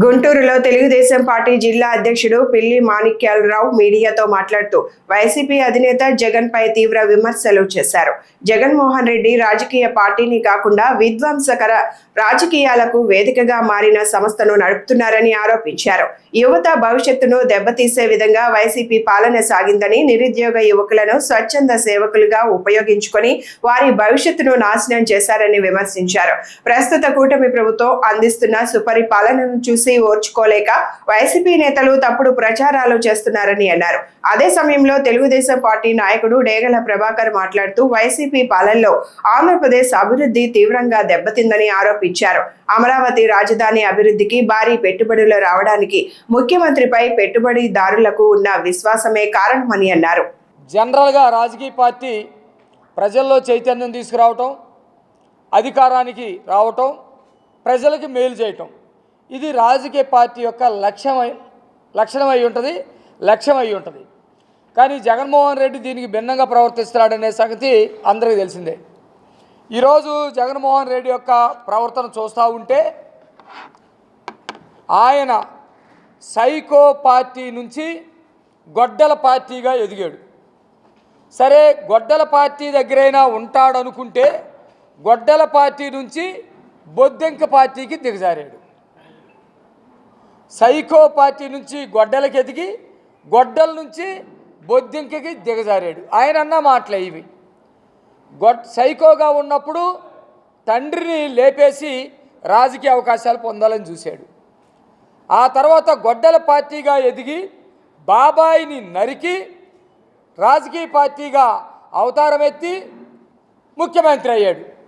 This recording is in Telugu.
గుంటూరులో తెలుగుదేశం పార్టీ జిల్లా అధ్యక్షుడు పిల్లి మాణిక్యాలరావు మీడియాతో మాట్లాడుతూ వైసీపీ అధినేత జగన్ పై తీవ్ర విమర్శలు చేశారు. జగన్మోహన్ రెడ్డి రాజకీయ పార్టీని కాకుండా విధ్వంసకర రాజకీయాలకు వేదికగా మారిన సంస్థను నడుపుతున్నారని ఆరోపించారు. యువత భవిష్యత్తును దెబ్బతీసే విధంగా వైసీపీ పాలన సాగిందని, నిరుద్యోగ యువకులను స్వచ్ఛంద సేవకులుగా ఉపయోగించుకొని వారి భవిష్యత్తును నాశనం చేశారని విమర్శించారు. ప్రస్తుత కూటమి ప్రభుత్వం అందిస్తున్న సుపరిపాలనను చూసి ఓర్చుకోలేక వైసీపీ నేతలు తప్పుడు ప్రచారాలు చేస్తున్నారని అన్నారు. అదే సమయంలో తెలుగుదేశం పార్టీ నాయకుడు డేగల ప్రభాకర్ మాట్లాడుతూ వైసీపీ పాలనలో ఆంధ్రప్రదేశ్ అభివృద్ధి తీవ్రంగా దెబ్బతిందని ఆరోపించారు. అమరావతి రాజధాని అభివృద్ధికి భారీ పెట్టుబడులు రావడానికి ముఖ్యమంత్రిపై పెట్టుబడిదారులకు ఉన్న విశ్వాసమే కారణమని అన్నారు. జనరల్గా రాజకీయ పార్టీ ప్రజల్లో చైతన్యం తీసుకురావటం, అధికారానికి రావటం, ప్రజలకి మేలు చేయటం, ఇది రాజకీయ పార్టీ యొక్క లక్షణం అయి ఉంటుంది. కానీ జగన్మోహన్ రెడ్డి దీనికి భిన్నంగా ప్రవర్తిస్తున్నాడనే సంగతి అందరికీ తెలిసిందే. ఈరోజు జగన్మోహన్ రెడ్డి యొక్క ప్రవర్తన చూస్తూ ఉంటే ఆయన సైకో పార్టీ నుంచి గొడ్డల పార్టీగా ఎదిగాడు. సరే, గొడ్డల పార్టీ దగ్గరైనా ఉంటాడనుకుంటే గొడ్డల పార్టీ నుంచి బొద్దెంక పార్టీకి దిగజారాడు. సైకో పార్టీ నుంచి గొడ్డలకి ఎదిగి గొడ్డల నుంచి బొద్దింకకి దిగజారాడు. ఆయన అన్న మాటలే ఇవి. సైకోగా ఉన్నప్పుడు తండ్రిని లేపేసి రాజకీయ అవకాశాలు పొందాలని చూశాడు. ఆ తర్వాత గొడ్డల పార్టీగా ఎదిగి బాబాయిని నరికి రాజకీయ పార్టీగా అవతారం ఎత్తి ముఖ్యమంత్రి అయ్యాడు.